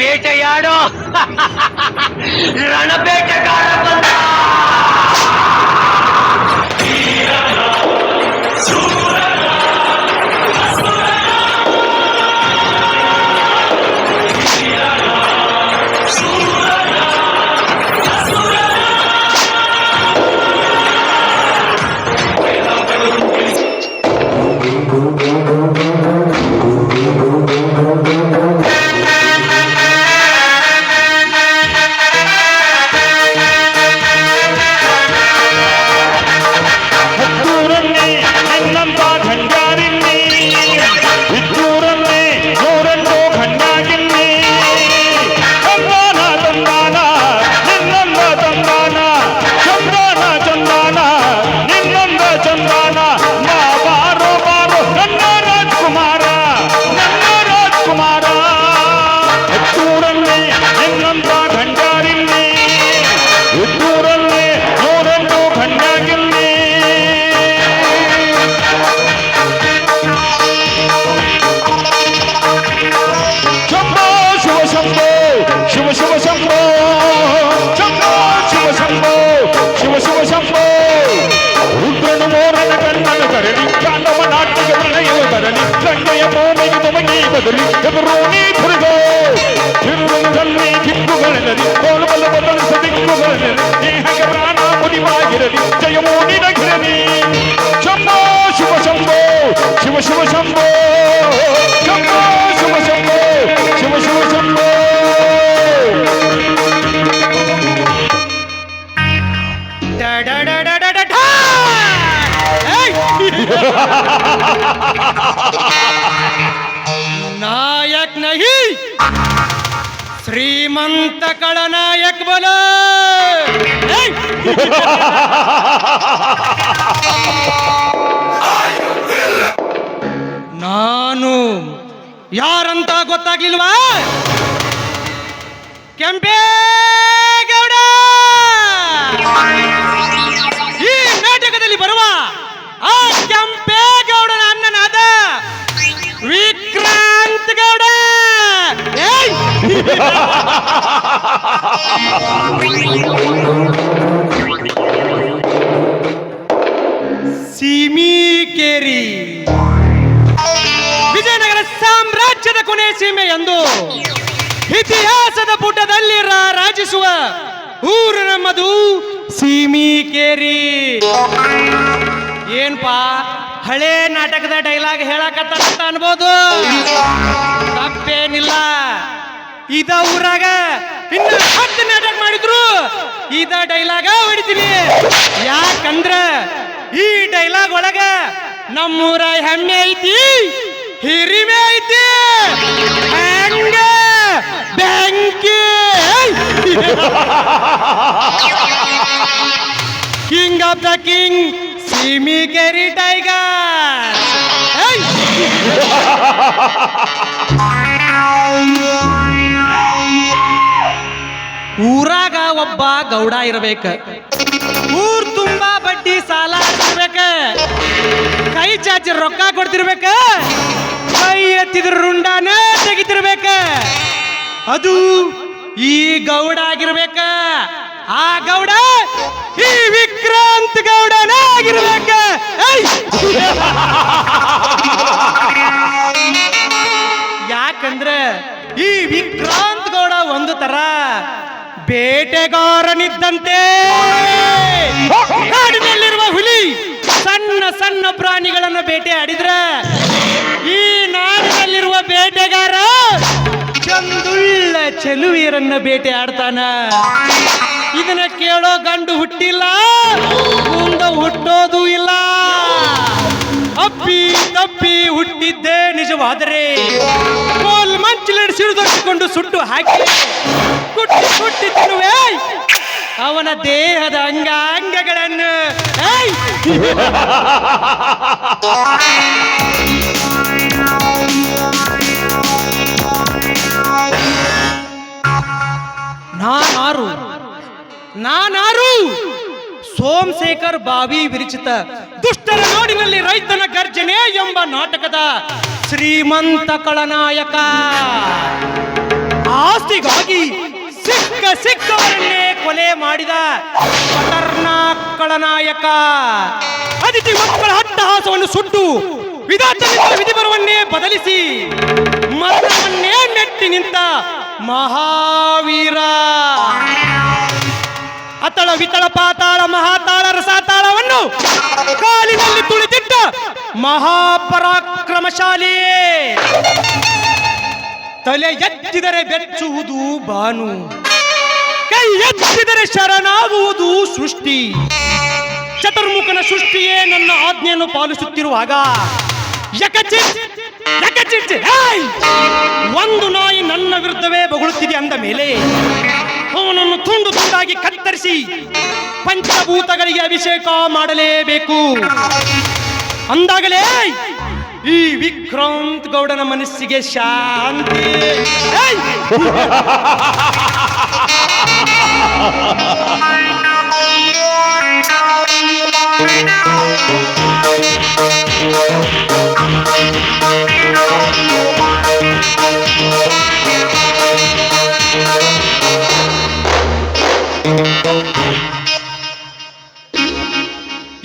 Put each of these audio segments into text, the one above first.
ಬೇಟೆಯಾಡೋ ರಣಬೇಟೆಗಾರ ಬಂದ. नायक नहीं श्रीमंत खलनायक बोलो. ನಾನು ಯಾರಂತ ಗೊತ್ತಾಗ್ಲಿಲ್ವಾ? ಕೆಂಪೇಗೌಡ. ಈ ನಾಟಕದಲ್ಲಿ ಬರುವ ಆ ಕೆಂಪೇಗೌಡನ ಅಣ್ಣನಾದ ವಿಕ್ರಾಂತ್ ಗೌಡ. ಸೀಮಿಕೇರಿ ವಿಜಯನಗರ ಸಾಮ್ರಾಜ್ಯದ ಕೊನೆ ಸೀಮೆ ಎಂದು ಇತಿಹಾಸದ ಪುಟದಲ್ಲಿ ರಾಜಿಸುವ ಊರು ನಮ್ಮದು ಸೀಮಿಕೇರಿ. ಏನ್ಪಾ ಹಳೆ ನಾಟಕದ ಡೈಲಾಗ್ ಹೇಳಕತ್ತ ಅನ್ಬೋದು, ತಪ್ಪೇನಿಲ್ಲ. ಇದ ಊರಾಗ ಇನ್ನು 10 ನಾಟಕ ಮಾಡಿದ್ರು ಇದ ಡೈಲಾಗ ಹೊಡಿತೀನಿ. ಯಾಕಂದ್ರ ಈ ಡೈಲಾಗ್ ಒಳಗ ನಮ್ಮೂರ ಹೆಮ್ಮೆ ಐತಿ, ಹಿರಿಮೆ ಐತಿ, ಹಂಗ ಬೆಂಕಿ. King of the king Seemikeri tiger. ಊರಾಗ ಒಬ್ಬ ಗೌಡ ಇರ್ಬೇಕ, ಊರ್ ತುಂಬಾ ಬಡ್ಡಿ ಸಾಲ ಇರ್ಬೇಕ, ಕೈ ಚಾಚಿ ರೊಕ್ಕ ಕೊಡ್ತಿರ್ಬೇಕ, ಕೈ ಎತ್ತಿದ್ರ ರುಂಡಾನ ತೆಗಿತಿರ್ಬೇಕ. ಅದು ಈ ಗೌಡ ಆಗಿರ್ಬೇಕ. ಆ ಗೌಡ ಈ ವಿಕ್ರಾಂತ್ ಗೌಡನೇ ಆಗಿರ್ಬೇಕ. ಯಾಕಂದ್ರೆ ಈ ವಿಕ್ರಾಂತ್ ಗೌಡ ಒಂದು ತರ ಬೇಟೆಗಾರನಿದ್ದಂತೆ. ಕಾಡಿನಲ್ಲಿರುವ ಹುಲಿ ಸಣ್ಣ ಸಣ್ಣ ಪ್ರಾಣಿಗಳನ್ನು ಬೇಟೆ ಆಡಿದ್ರ ಈ ನಾಡಿನಲ್ಲಿರುವ ಬೇಟೆಗಾರ ಚಂದುಳ್ಳ ಚೆಲುವಿಯರನ್ನ ಬೇಟೆ ಆಡ್ತಾನ. ಇದನ್ನ ಕೇಳೋ ಗಂಡು ಹುಟ್ಟಿಲ್ಲ, ಮುಂದೆ ಹುಟ್ಟೋದು ಇಲ್ಲ. ಅಪ್ಪಿ ತಪ್ಪಿ ಹುಟ್ಟಿದ್ದೇ ನಿಜವಾದರೆ ಕೋಲ್ ಮಂಚಿಲಡಿ ಸಿಡಿದೊಟ್ಟಿಕೊಂಡು ಸುಟ್ಟು ಹಾಕಿ ಕುಟ್ಟಿ ಕುಟ್ಟಿ ತಿನ್ನುವೆ ಅವನ ದೇಹದ ಅಂಗಾಂಗಗಳನ್ನು. ನಾನಾರು ಸೋಮಶೇಖರ್ ಬಾವಿ ವಿರಚಿತ ದುಷ್ಟರ ನಾಡಿನಲ್ಲಿ ರೈತನ ಗರ್ಜನೆ ಎಂಬ ನಾಟಕದ ಶ್ರೀಮಂತ ಖಳನಾಯಕ. ಆಸ್ತಿಗಾಗಿ ಸಿಕ್ಕವರನ್ನೇ ಕೊಲೆ ಮಾಡಿದ ಖತರ್ನಾಕ್ ಖಳನಾಯಕ. ಅತಿಥಿ ಮಕ್ಕಳ ಅಟ್ಟಹಾಸವನ್ನು ಸುಟ್ಟು ವಿಧಿಬರವನ್ನೇ ಬದಲಿಸಿ ಮರಣವನ್ನೇ ಮೆಟ್ಟಿ ನಿಂತ ಮಹಾವೀರ. ಅತಳ ವಿತಳ ಪಾತಾಳ ಮಹಾತಾಳ ರಸಾತಾಳವನ್ನು ಕಾಲಿನಲ್ಲಿ ತುಳಿದಿಟ್ಟ ಮಹಾಪರಾಕ್ರಮಶಾಲಿ. ತಲೆ ಎತ್ತಿದರೆ ಬೆಚ್ಚುವುದು ಬಾನು, ಕೈ ಎತ್ತಿದರೆ ಶರಣಾಗುವುದು ಸೃಷ್ಟಿ. ಚತುರ್ಮುಖನ ಸೃಷ್ಟಿಯೇ ನನ್ನ ಆಜ್ಞೆಯನ್ನು ಪಾಲಿಸುತ್ತಿರುವಾಗ ಒಂದು ನಾಯಿ ನನ್ನ ವಿರುದ್ಧವೇ ಬೊಗಳುತ್ತಿದೆ ಅಂದ ಮೇಲೆ ಅವನನ್ನು ತುಂಡು ತುಂಡಾಗಿ ಕತ್ತರಿಸಿ ಪಂಚಭೂತಗಳಿಗೆ ಅಭಿಷೇಕ ಮಾಡಲೇಬೇಕು. ಅಂದಾಗಲೇ ಈ ವಿಕ್ರಾಂತ್ ಗೌಡನ ಮನಸ್ಸಿಗೆ ಶಾಂತಿ.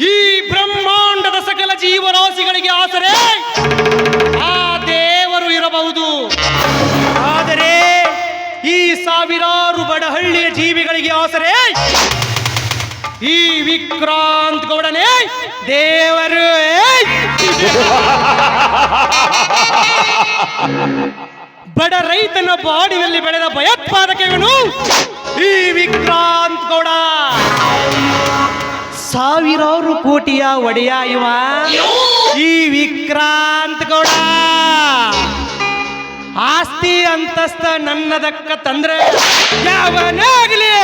ಈ ಬ್ರಹ್ಮಾಂಡದ ಸಕಲ ಜೀವರಾಶಿಗಳಿಗೆ ಆಸರೆ ಆ ದೇವರು ಇರಬಹುದು, ಆದರೆ ಈ ಸಾವಿರಾರು ಬಡಹಳ್ಳಿಯ ಜೀವಿಗಳಿಗೆ ಆಸರೆ ಈ ವಿಕ್ರಾಂತ್ ಗೌಡನೇ ದೇವರು. ಬಡ ರೈತನ ಬಾಡಿನಲ್ಲಿ ಬೆಳೆದ ಭಯೋತ್ಪಾದಕನು ಈ ವಿಕ್ರಾಂತ್ ಗೌಡ. ಸಾವಿರಾರು ಕೋಟಿಯ ಒಡೆಯ ಇವ ಈ ವಿಕ್ರಾಂತ್ ಗೌಡ. ಆಸ್ತಿ ಅಂತಸ್ತ ನನ್ನದಕ್ಕ ತಂದ್ರೆ ಯಾವನಾಗಲಿ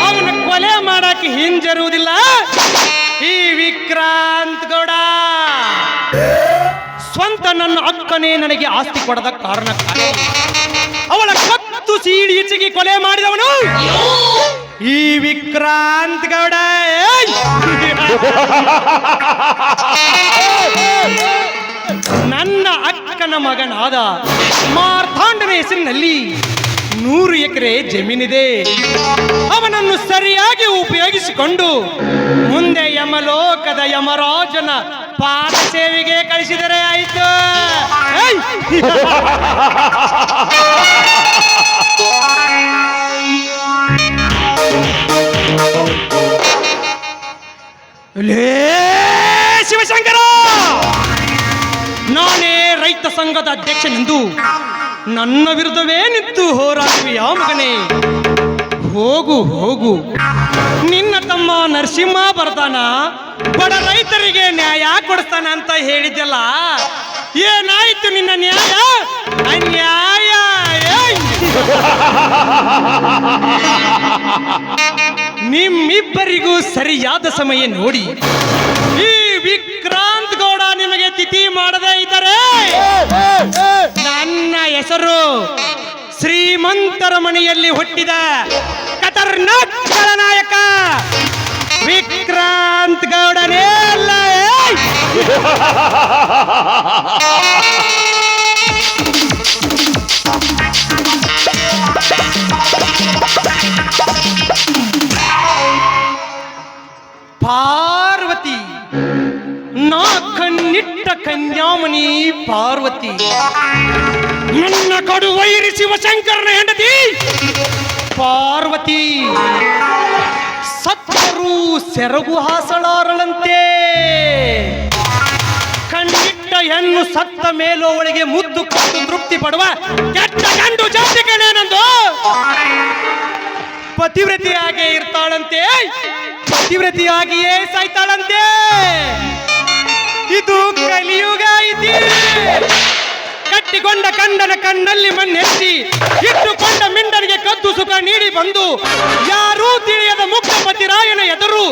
ಅವನ ಕೊಲೆ ಮಾಡಕ್ಕೆ ಹಿಂಜರುವುದಿಲ್ಲ ಈ ವಿಕ್ರಾಂತ್ ಗೌಡ. ಸ್ವಂತ ನನ್ನ ಅಕ್ಕನೇ ನನಗೆ ಆಸ್ತಿ ಕೊಡದ ಕಾರಣಕ್ಕಾಗಿ ಅವಳ ಕತ್ತು ಸೀಡಿ ಈಚೆಗೆ ಕೊಲೆ ಮಾಡಿದವನು ಈ ವಿಕ್ರಾಂತ್ ಗೌಡ. ನನ್ನ ಅಕ್ಕನ ಮಗನಾದ ಮಾರ್ಥಾಂಡನ ಹೆಸರಿನಲ್ಲಿ 100 ಎಕರೆ ಜಮೀನಿದೆ. ಅವನನ್ನು ಸರಿಯಾಗಿ ಉಪಯೋಗಿಸಿಕೊಂಡು ಮುಂದೆ ಯಮಲೋಕದ ಯಮರಾಜನ ಪಾದ ಸೇವೆಗೆ ಕಳಿಸಿದರೆ ಆಯಿತು. ಶಿವಶಂಕರ, ನಾನೇ ರೈತ ಸಂಘದ ಅಧ್ಯಕ್ಷನೆಂದು ನನ್ನ ವಿರುದ್ಧವೇ ನಿಂತು ಹೋರಾಡುವಿಯ ಮಗನೇ? ಹೋಗು ಹೋಗು, ನಿನ್ನ ತಮ್ಮ ನರಸಿಂಹ ಬರ್ತಾನ, ಬಡ ರೈತರಿಗೆ ನ್ಯಾಯ ಕೊಡಿಸ್ತಾನ ಅಂತ ಹೇಳಿದ್ಯಲ್ಲ, ಏನಾಯ್ತು ನಿನ್ನ ನ್ಯಾಯ? ಅನ್ಯಾಯ. ನಿಮ್ಮಿಬ್ಬರಿಗೂ ಸರಿಯಾದ ಸಮಯ ನೋಡಿ ಈ ವಿಕ್ರಾಂತ್ ಗೌಡ ನಿಮಗೆ ತಿಥಿ ಮಾಡದೇ ಇದ್ದರೆ ನನ್ನ ಹೆಸರು ಶ್ರೀಮಂತರ ಮನೆಯಲ್ಲಿ ಹುಟ್ಟಿದ ಖತರ್ನಾಕ್ ಖಳನಾಯಕ ವಿಕ್ರಾಂತ್ ಗೌಡನೇ ಅಲ್ಲ. ಪಾರ್ವತಿ, ನಾ ಕಣ್ಣಿಟ್ಟ ಕನ್ಯಾಮಣಿ ಪಾರ್ವತಿ, ನನ್ನ ಕಡು ವೈರಿ ಶಿವಶಂಕರನ ಹೆಂಡತಿ ಪಾರ್ವತಿ. ಸತ್ತರೂ ಸೆರಗು ಹಾಸಲಾರಳಂತೆ. ಕಣ್ಣಿಟ್ಟ ಹೆಣ್ಣು ಸತ್ತ ಮೇಲೋ ಒಳಗೆ ಮುದ್ದು ಕೊಟ್ಟು ತೃಪ್ತಿ ಪಡುವ ಕೆಟ್ಟ ಗಂಡು ಜಾತಿಗಳೇನೆಂದು ಪತಿವ್ರತಿಯಾಗೇ ಇರ್ತಾಳಂತೆ, ಪತಿವ್ರತಿಯಾಗಿಯೇ ಸಾಯ್ತಾಳಂತೆ. ಇದು ಕಲಿಯುಗ ಐತಿ. ಕಟ್ಟಿಕೊಂಡ ಕಂಡನ ಕಣ್ಣಲ್ಲಿ ಮಣ್ಣೆತ್ತಿ ಇಟ್ಟುಕೊಂಡ ಮಿಂಡನಿಗೆ ಕದ್ದು ಸುಖ ನೀಡಿ ಬಂದು ಯಾರೂ ತಿಳಿಯದ ಮುಕ್ತ ಪತಿರಾಯನ ಎದುರು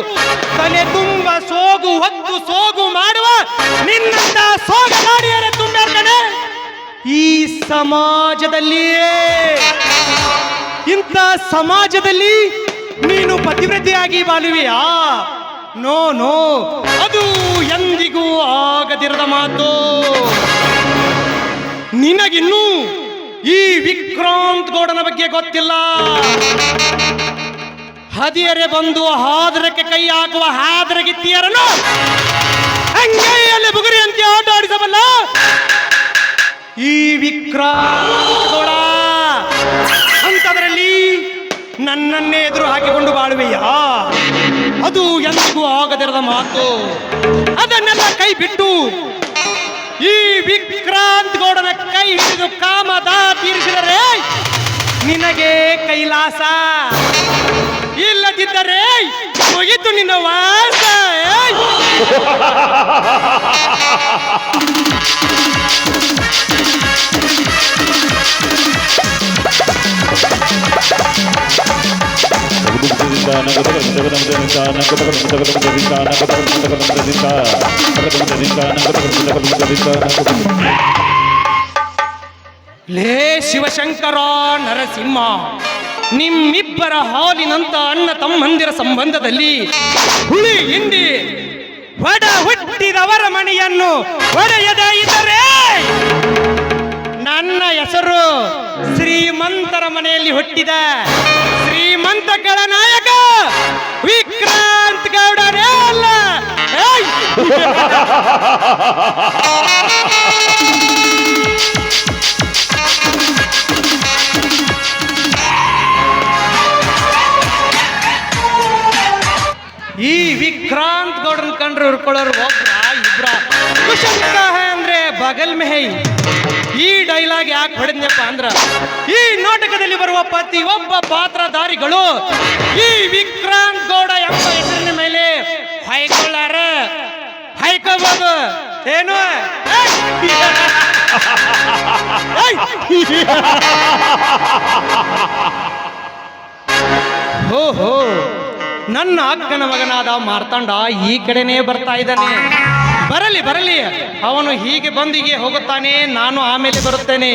ತಲೆ ತುಂಬ ಸೋಗು ಹೊತ್ತು ಸೋಗು ಮಾಡುವ ನಿನ್ನಂತ ಸೋಗಲಾಡಿಯರೆ ತುಂಬಿರ್ತಾನೆ ಈ ಸಮಾಜದಲ್ಲಿಯೇ. ಇಂಥ ಸಮಾಜದಲ್ಲಿ ನೀನು ಪತಿವ್ರತೆಯಾಗಿ ಬಾಳುವೆಯಾ? ನೋ ನೋ, ಅದು ಎಂದಿಗೂ ಆಗದಿರದ ಮಾತು. ನಿನಗಿನ್ನೂ ಈ ವಿಕ್ರಾಂತ್ ಗೌಡನ ಬಗ್ಗೆ ಗೊತ್ತಿಲ್ಲ. ಹದಿಯರೆ ಬಂದು ಹಾದರಕ್ಕೆ ಕೈ ಹಾಕುವ ಹಾದರಗಿತ್ತಿಯರನ್ನು ಅಂಗೈಯಲ್ಲಿ ಬುಗುರಿ ಅಂತ ಆಟ ಆಡಿಸಬಲ್ಲ ಈ ವಿಕ್ರಾಂತ್ ಗೌಡ. ಅಂತದರಲ್ಲಿ ನನ್ನನ್ನೇ ಎದುರು ಹಾಕಿಕೊಂಡು ಬಾಳುವೆಯಾ? ಅದು ಎಂದಿಗೂ ಆಗದಿರದ ಮಾತು. ಅದನ್ನೆಲ್ಲ ಕೈ ಬಿಟ್ಟು ಈ ವಿಕ್ರಾಂತ್ ಗೌಡನ ಕೈ ಹಿಡಿದು ಕಾಮದ ತೀರಿಸಿದರೆ ನಿನಗೆ ಕೈಲಾಸ, ಇಲ್ಲದಿದ್ದರೆ ಮುಗಿತು ನಿನ್ನ ವಾಸ. ಲೇ ಶಿವಶಂಕರ ನರಸಿಂಹ, ನಿಮ್ಮಿಬ್ಬರ ಹಾಲಿನಂತ ಅಣ್ಣ ತಮ್ಮಂದಿರ ಸಂಬಂಧದಲ್ಲಿ ಹುಳಿ ಹಿಂಡಿ ಒಡ ಹುಟ್ಟಿದವರ ಮನೆಯನ್ನು ಒಡೆಯದೇ ಇದ್ದರೆ ನನ್ನ ಹೆಸರು ಶ್ರೀಮಂತರ ಮನೆಯಲ್ಲಿ ಹುಟ್ಟಿದ ಶ್ರೀಮಂತಗಳ ನಾಯಕ ವಿಕ್ರಾಂತ್ ಗೌಡರೇ ಅಲ್ಲ. ಈ ವಿಕ್ರಾಂತ್ ಗೌಡನ್ ಕಂಡ್ರೆ ಹುರ್ಕೊಳ್ಳೋರು ಒಬ್ರ ಇಬ್ರ, ಕುಶಂಕ ಅಂದ್ರೆ ಬಗಲ್ ಮೇ ಹೈ. ಈ ಡೈಲಾಗ್ ಯಾಕೆ ಹೊಡೆದ್ನಪ್ಪ ಅಂದ್ರ ಈ ನಾಟಕದಲ್ಲಿ ಬರುವ ಪ್ರತಿಯೊಬ್ಬ ಪಾತ್ರಧಾರಿಗಳು ಈ ವಿಕ್ರಾಂತ್ ಗೌಡ ಎಂಬ ಹೆಸರಿನ ಮೇಲೆ ಹಾಯ್ಕೊಳ್ಳಾರ, ಹಾಯ್ಕೋಬಹುದು ಏನು. ಓಹೋ, ನನ್ನ ಅಕ್ಕನ ಮಗನಾದ ಮಾರ್ತಾಂಡ ಈ ಕಡೆನೇ ಬರ್ತಾ ಇದ್ದಾನೆ. ಬರಲಿ ಬರಲಿ, ಅವನು ಹೀಗೆ ಬಂದಿಗೆ ಹೋಗುತ್ತಾನೆ, ನಾನು ಆಮೇಲೆ ಬರುತ್ತೇನೆ.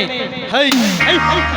High high high.